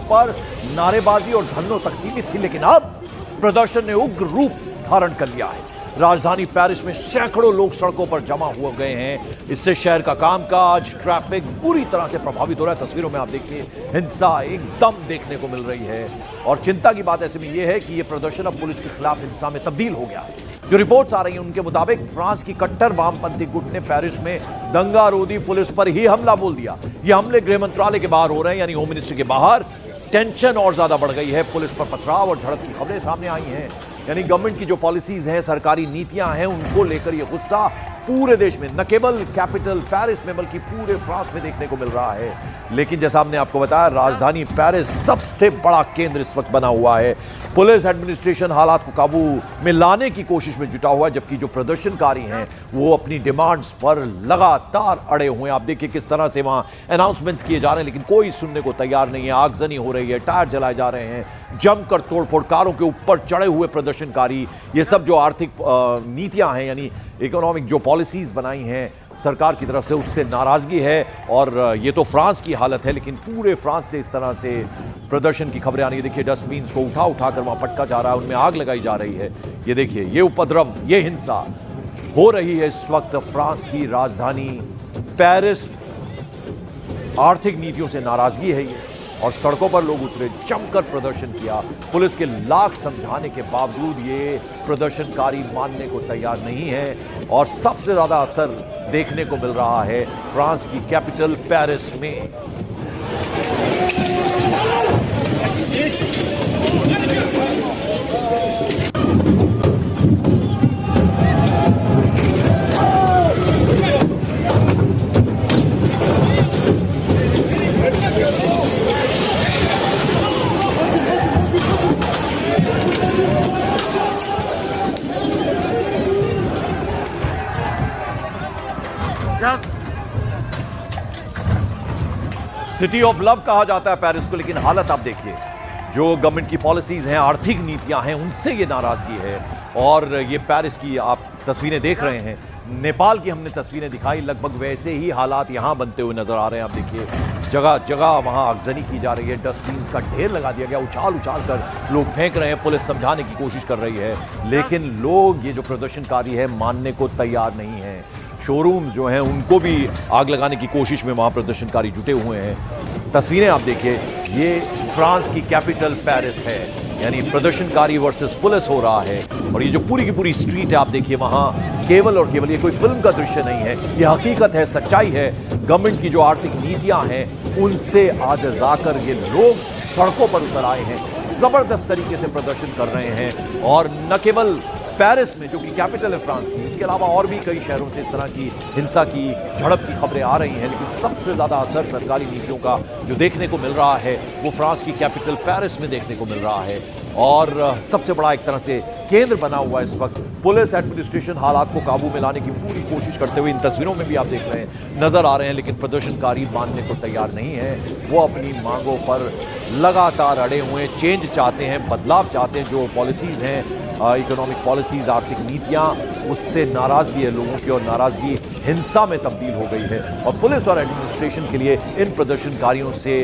पर नारेबाजी और धरनों तक सीमित थी, लेकिन अब प्रदर्शन ने उग्र रूप धारण कर लिया है। राजधानी पेरिस में सैकड़ों लोग सड़कों पर जमा हो गए हैं। इससे शहर का कामकाज, ट्रैफिक बुरी तरह से प्रभावित हो रहा है। तस्वीरों में आप देखिए, हिंसा एकदम देखने को मिल रही है। और चिंता की बात ऐसे में यह है कि यह प्रदर्शन अब पुलिस के खिलाफ हिंसा में तब्दील हो गया है। जो रिपोर्ट्स आ रही हैं उनके मुताबिक फ्रांस की कट्टर वामपंथी गुट ने पेरिस में दंगारोधी पुलिस पर ही हमला बोल दिया। ये हमले गृह मंत्रालय के बाहर हो रहे हैं, यानी होम मिनिस्ट्री के बाहर। टेंशन और ज्यादा बढ़ गई है। पुलिस पर पथराव और झड़प की खबरें सामने आई हैं। यानी गवर्नमेंट की जो पॉलिसीज हैं, सरकारी नीतियां हैं, उनको लेकर यह गुस्सा पूरे देश में, न केवल कैपिटल पेरिस में बल्कि पूरे फ्रांस में देखने को मिल रहा है। लेकिन जैसा हमने आपको बताया, राजधानी पेरिस सबसे बड़ा केंद्र इस वक्त बना हुआ है। पुलिस एडमिनिस्ट्रेशन हालात को काबू में लाने की कोशिश में जुटा हुआ है, जबकि जो प्रदर्शनकारी हैं वो अपनी डिमांड्स पर लगातार अड़े हुए हैं। आप देखिए किस तरह से वहां अनाउंसमेंट्स किए जा रहे हैं, लेकिन कोई सुनने को तैयार नहीं है। आगजनी हो रही है, टायर जलाए जा रहे हैं, जमकर तोड़फोड़, कारों के ऊपर चढ़े हुए प्रदर्शनकारी। ये सब जो आर्थिक नीतियां हैं, यानी इकोनॉमिक जो पॉलिसीज बनाई हैं सरकार की तरफ से, उससे नाराजगी है। और ये तो फ्रांस की हालत है, लेकिन पूरे फ्रांस से इस तरह से प्रदर्शन की खबरें आ रही है। देखिए डस्टबिन्स को उठा उठा कर वहां पटका जा रहा है, उनमें आग लगाई जा रही है। ये देखिए, ये उपद्रव, ये हिंसा हो रही है इस वक्त फ्रांस की राजधानी पेरिस। आर्थिक नीतियों से नाराजगी है ये, और सड़कों पर लोग उतरे, जमकर प्रदर्शन किया। पुलिस के लाख समझाने के बावजूद ये प्रदर्शनकारी मानने को तैयार नहीं है। और सबसे ज्यादा असर देखने को मिल रहा है फ्रांस की कैपिटल पेरिस में। सिटी ऑफ लव कहा जाता है पेरिस को, लेकिन हालत आप देखिए, जो गवर्नमेंट की पॉलिसीज हैं, आर्थिक नीतियां हैं, उनसे ये नाराजगी है। और ये पेरिस की आप तस्वीरें देख रहे हैं, नेपाल की हमने तस्वीरें दिखाई, लगभग वैसे ही हालात यहां बनते हुए नजर आ रहे हैं। आप देखिए, जगह जगह वहां आगजनी की जा रही है, डस्टबिन्स का ढेर लगा दिया गया, उछाल उछाल कर लोग फेंक रहे हैं। पुलिस समझाने की कोशिश कर रही है, लेकिन लोग, ये जो प्रदर्शनकारी है, मानने को तैयार नहीं है। शोरूम्स जो हैं उनको भी आग लगाने की कोशिश में वहां प्रदर्शनकारी जुटे हुए हैं। तस्वीरें आप देखिए, ये फ्रांस की कैपिटल पेरिस है, यानी प्रदर्शनकारी वर्सेस पुलिस हो रहा है। और ये जो पूरी की पूरी स्ट्रीट है आप देखिए, वहां केवल और केवल, ये कोई फिल्म का दृश्य नहीं है, ये हकीकत है, सच्चाई है। गवर्नमेंट की जो आर्थिक नीतियां हैं उनसे आज जाकर ये लोग सड़कों पर उतर आए हैं, जबरदस्त तरीके से प्रदर्शन कर रहे हैं। और न केवल पेरिस में, जो कि कैपिटल है फ्रांस की, उसके अलावा और भी कई शहरों से इस तरह की हिंसा की, झड़प की खबरें आ रही हैं। लेकिन सबसे ज्यादा असर सरकारी नीतियों का जो देखने को मिल रहा है वो फ्रांस की कैपिटल पेरिस में देखने को मिल रहा है। और सबसे बड़ा एक तरह से केंद्र बना हुआ है इस वक्त। पुलिस एडमिनिस्ट्रेशन हालात को काबू में लाने की पूरी कोशिश करते हुए इन तस्वीरों में भी आप देख रहे हैं नजर आ रहे हैं, लेकिन प्रदर्शनकारी मानने को तैयार नहीं है। वो अपनी मांगों पर लगातार अड़े हुए हैं, चेंज चाहते हैं, बदलाव चाहते हैं। जो पॉलिसीज हैं, इकोनॉमिक पॉलिसीज, आर्थिक नीतियां, उससे नाराजगी है लोगों की, और नाराजगी हिंसा में तब्दील हो गई है। और पुलिस और एडमिनिस्ट्रेशन के लिए इन प्रदर्शनकारियों से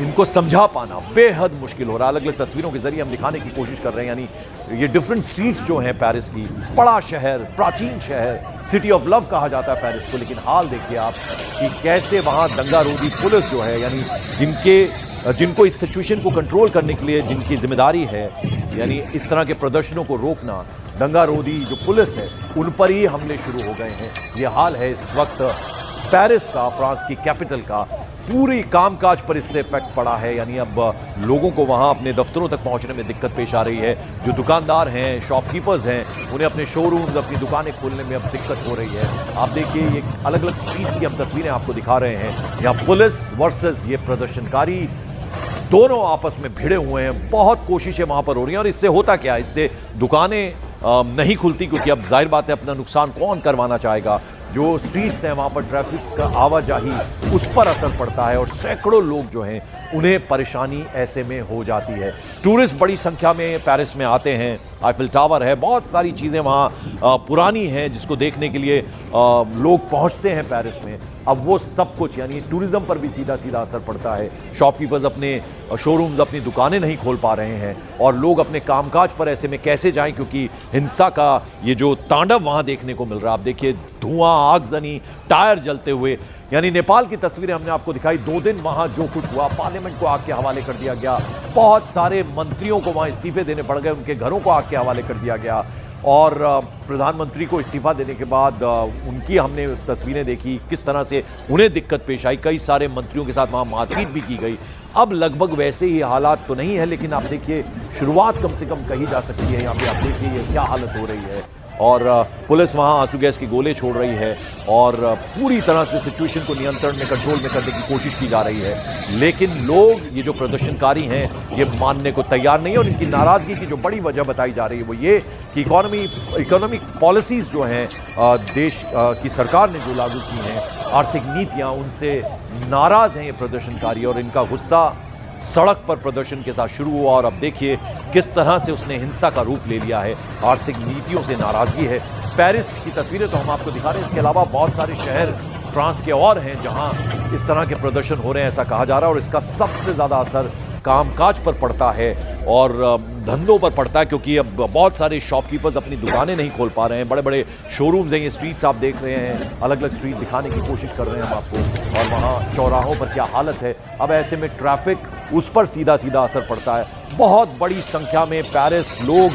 इनको समझा पाना बेहद मुश्किल हो रहा है। अलग अलग तस्वीरों के जरिए हम दिखाने की कोशिश कर रहे हैं, यानी ये डिफरेंट स्ट्रीट्स जो हैं पेरिस की, बड़ा शहर, प्राचीन शहर, सिटी ऑफ लव कहा जाता है पेरिस को। लेकिन हाल देखिए आप कि कैसे वहां दंगारोधी पुलिस जो है, यानी जिनको इस सिचुएशन को कंट्रोल करने के लिए जिनकी जिम्मेदारी है, यानी इस तरह के प्रदर्शनों को रोकना, दंगारोधी जो पुलिस है उन पर ही हमले शुरू हो गए हैं। ये हाल है इस वक्त पेरिस का, फ्रांस की कैपिटल का। पूरी कामकाज पर इससे इफेक्ट पड़ा है, यानी अब लोगों को वहां अपने दफ्तरों तक पहुंचने में दिक्कत पेश आ रही है। जो दुकानदार हैं, शॉपकीपर्स हैं, उन्हें अपने शोरूम्स, अपनी दुकानें खोलने में अब दिक्कत हो रही है। आप देखिए, ये अलग अलग स्ट्रीट्स की हम तस्वीरें आपको दिखा रहे हैं। यहाँ पुलिस वर्सेस ये प्रदर्शनकारी, दोनों आपस में भिड़े हुए हैं। बहुत कोशिशें वहां पर हो रही हैं, और इससे होता क्या है, इससे दुकानें नहीं खुलती, क्योंकि अब जाहिर बात है अपना नुकसान कौन करवाना चाहेगा। जो स्ट्रीट्स हैं वहाँ पर ट्रैफिक का आवाजाही, उस पर असर पड़ता है, और सैकड़ों लोग जो हैं उन्हें परेशानी ऐसे में हो जाती है। टूरिस्ट बड़ी संख्या में पेरिस में आते हैं, आईफिल टावर है, बहुत सारी चीज़ें वहाँ पुरानी हैं जिसको देखने के लिए लोग पहुँचते हैं पेरिस में। अब वो सब कुछ यानी टूरिज्म पर भी सीधा सीधा असर पड़ता है। शॉपकीपर्स अपने शोरूम्स, अपनी दुकानें नहीं खोल पा रहे हैं और लोग अपने कामकाज पर ऐसे में कैसे जाएं, क्योंकि हिंसा का ये जो तांडव वहाँ देखने को मिल रहा है। आप देखिए धुआं, आगजनी, टायर जलते हुए। यानी नेपाल की तस्वीरें हमने आपको दिखाई। 2 दिन वहाँ जो कुछ हुआ, पार्लियामेंट को आग के हवाले कर दिया गया, बहुत सारे मंत्रियों को वहाँ इस्तीफे देने पड़ गए, उनके घरों को आग के हवाले कर दिया गया और प्रधानमंत्री को इस्तीफा देने के बाद उनकी हमने तस्वीरें देखी, किस तरह से उन्हें दिक्कत पेश आई। कई सारे मंत्रियों के साथ वहाँ मारपीट भी की गई। अब लगभग वैसे ही हालात तो नहीं है, लेकिन आप देखिए शुरुआत कम से कम कही जा सकती है। यहाँ पे आप देखिए ये क्या हालत हो रही है और पुलिस वहाँ आंसू गैस के गोले छोड़ रही है और पूरी तरह से सिचुएशन को नियंत्रण में, कंट्रोल में करने की कोशिश की जा रही है। लेकिन लोग, ये जो प्रदर्शनकारी हैं, ये मानने को तैयार नहीं है और इनकी नाराज़गी की जो बड़ी वजह बताई जा रही है वो ये कि इकोनॉमिक पॉलिसीज़ जो हैं देश की सरकार ने जो लागू की हैं, आर्थिक नीतियाँ, उनसे नाराज़ हैं ये प्रदर्शनकारी और इनका गुस्सा सड़क पर प्रदर्शन के साथ शुरू हुआ और अब देखिए किस तरह से उसने हिंसा का रूप ले लिया है। आर्थिक नीतियों से नाराजगी है। पेरिस की तस्वीरें तो हम आपको दिखा रहे हैं, इसके अलावा बहुत सारे शहर फ्रांस के और हैं जहां इस तरह के प्रदर्शन हो रहे हैं, ऐसा कहा जा रहा है। और इसका सबसे ज़्यादा असर कामकाज पर पड़ता है और धंधों पर पड़ता है, क्योंकि अब बहुत सारे शॉपकीपर्स अपनी दुकानें नहीं खोल पा रहे हैं। बड़े बड़े शोरूम्स हैं, ये स्ट्रीट्स आप देख रहे हैं, अलग अलग स्ट्रीट दिखाने की कोशिश कर रहे हैं हम आपको, और वहाँ चौराहों पर क्या हालत है। अब ऐसे में ट्रैफिक, उस पर सीधा सीधा असर पड़ता है। बहुत बड़ी संख्या में पेरिस लोग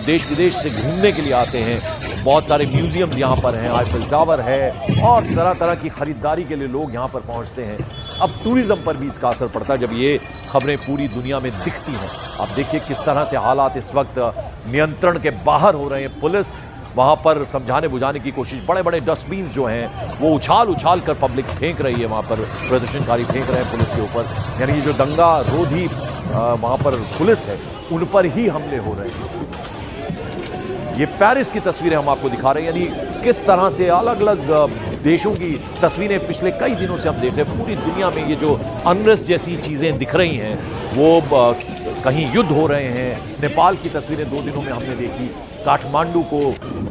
देश विदेश से घूमने के लिए आते हैं। बहुत सारे म्यूजियम्स यहाँ पर हैं, आईफिल टावर है और तरह तरह की खरीदारी के लिए लोग यहाँ पर पहुँचते हैं। अब टूरिज्म पर भी इसका असर पड़ता है जब ये खबरें पूरी दुनिया में दिखती हैं। आप देखिए किस तरह से हालात इस वक्त नियंत्रण के बाहर हो रहे हैं। पुलिस वहाँ पर समझाने बुझाने की कोशिश, बड़े बड़े डस्टबिन जो हैं वो उछाल उछाल कर पब्लिक फेंक रही है, वहाँ पर प्रदर्शनकारी फेंक रहे हैं पुलिस के ऊपर। यानी ये जो दंगा रोधी वहाँ पर पुलिस है, उन पर ही हमले हो रहे हैं। ये पेरिस की तस्वीरें हम आपको दिखा रहे हैं, यानी किस तरह से अलग अलग देशों की तस्वीरें पिछले कई दिनों से हम देख रहे हैं। पूरी दुनिया में ये जो अनरेस्ट जैसी चीज़ें दिख रही हैं, वो कहीं युद्ध हो रहे हैं। नेपाल की तस्वीरें 2 दिनों में हमने देखी। काठमांडू को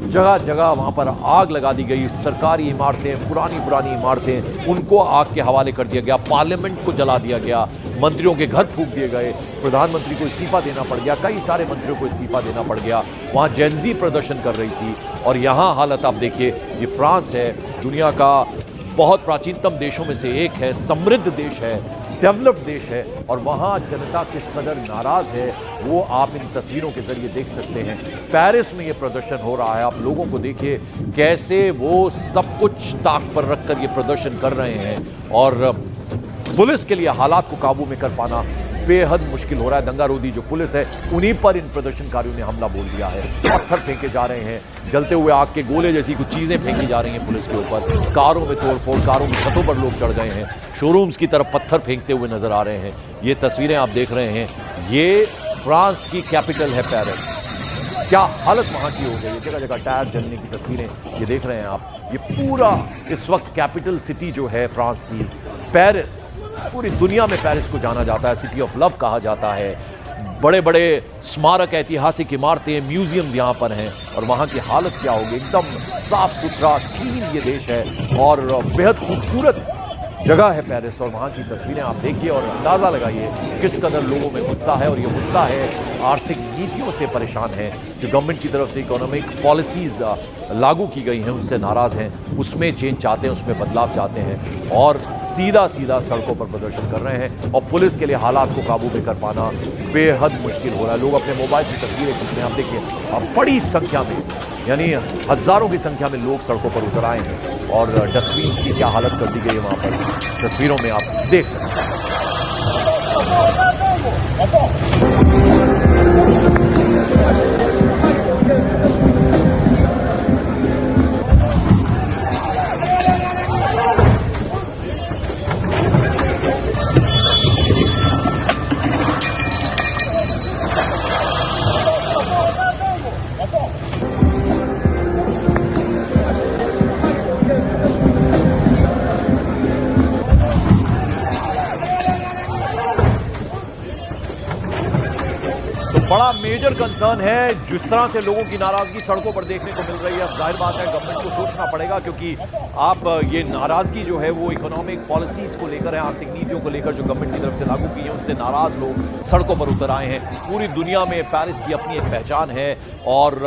जगह जगह वहाँ पर आग लगा दी गई। सरकारी इमारतें, पुरानी इमारतें, उनको आग के हवाले कर दिया गया। पार्लियामेंट को जला दिया गया। मंत्रियों के घर फूंक दिए गए। प्रधानमंत्री को इस्तीफा देना पड़ गया। कई सारे मंत्रियों को इस्तीफा देना पड़ गया। वहाँ जेनजी प्रदर्शन कर रही थी और यहाँ हालत आप देखिए। ये फ्रांस है, दुनिया का बहुत प्राचीनतम देशों में से एक है, समृद्ध देश है, डेवलप्ड देश है और वहाँ जनता किस कदर नाराज़ है वो आप इन तस्वीरों के जरिए देख सकते हैं। पेरिस में ये प्रदर्शन हो रहा है। आप लोगों को देखिए कैसे वो सब कुछ ताक पर रखकर ये प्रदर्शन कर रहे हैं और पुलिस के लिए हालात को काबू में कर पाना बेहद मुश्किल हो रहा है। दंगारोधी जो पुलिस है, उन्हीं पर इन प्रदर्शनकारियों ने हमला बोल दिया है। पत्थर फेंके जा रहे हैं, जलते हुए आग के गोले जैसी कुछ चीज़ें फेंकी जा रही हैं पुलिस के ऊपर। कारों में तोड़फोड़, कारों की छतों पर लोग चढ़ गए हैं। शोरूम्स की तरफ पत्थर फेंकते हुए नजर आ रहे हैं। ये तस्वीरें आप देख रहे हैं, ये फ्रांस की कैपिटल है पेरिस। क्या हालत वहाँ की हो गई है। जगह जगह टायर जलने की तस्वीरें ये देख रहे हैं आप। ये पूरा इस वक्त कैपिटल सिटी जो है फ्रांस की, पेरिस, पूरी दुनिया में पेरिस को जाना जाता है, सिटी ऑफ लव कहा जाता है। बड़े बड़े स्मारक, ऐतिहासिक इमारतें, म्यूजियम्स यहाँ पर हैं और वहाँ की हालत क्या होगी। एकदम साफ सुथरा, क्लीन ये देश है और बेहद खूबसूरत जगह है पेरिस। और वहाँ की तस्वीरें आप देखिए और अंदाज़ा लगाइए किस कदर लोगों में गुस्सा है। और ये गुस्सा है आर्थिक नीतियों से परेशान है, जो गवर्नमेंट की तरफ से इकोनॉमिक पॉलिसीज़ लागू की गई हैं उनसे नाराज़ हैं, उसमें चेंज चाहते हैं, उसमें बदलाव चाहते हैं और सीधा सीधा सड़कों पर प्रदर्शन कर रहे हैं। और पुलिस के लिए हालात को काबू में कर पाना बेहद मुश्किल हो रहा है। लोग अपने मोबाइल से तस्वीरें खींच रहे हैं। आप देखिए, अब बड़ी संख्या में, यानी हज़ारों की संख्या में लोग सड़कों पर उतर आए हैं और डस्टबिन की क्या हालत कर दी गई है वहाँ पर तस्वीरों में आप देख सकते हैं। बड़ा मेजर कंसर्न है जिस तरह से लोगों की नाराजगी सड़कों पर देखने को मिल रही है। जाहिर बात है गवर्नमेंट को सोचना पड़ेगा, क्योंकि आप ये नाराजगी जो है वो इकोनॉमिक पॉलिसीज को लेकर है, आर्थिक नीतियों को लेकर जो गवर्नमेंट की तरफ से लागू की है उनसे नाराज लोग सड़कों पर उतर आए हैं। पूरी दुनिया में पेरिस की अपनी एक पहचान है और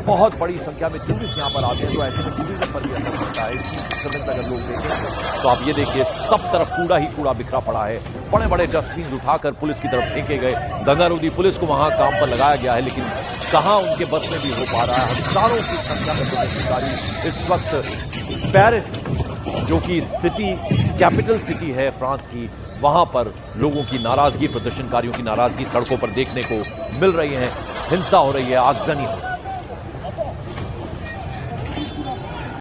बहुत बड़ी संख्या में टूरिस्ट यहाँ पर आते हैं, तो ऐसे में टूरिज्म पर भी असर पड़ता है। अगर लोग देखें तो आप ये देखिए सब तरफ कूड़ा ही कूड़ा बिखरा पड़ा है। बड़े बड़े डस्टबिन उठाकर पुलिस की तरफ फेंके गए। गंगारूदी पुलिस को वहां काम पर लगाया गया है, लेकिन कहां उनके बस में भी हो पा रहा है। हजारों की संख्या में प्रदर्शनकारी इस वक्त पेरिस, जो कि सिटी कैपिटल सिटी है फ्रांस की, वहां पर लोगों की नाराजगी, प्रदर्शनकारियों की नाराजगी सड़कों पर देखने को मिल रही है। हिंसा हो रही है, आगजनी हो रही है।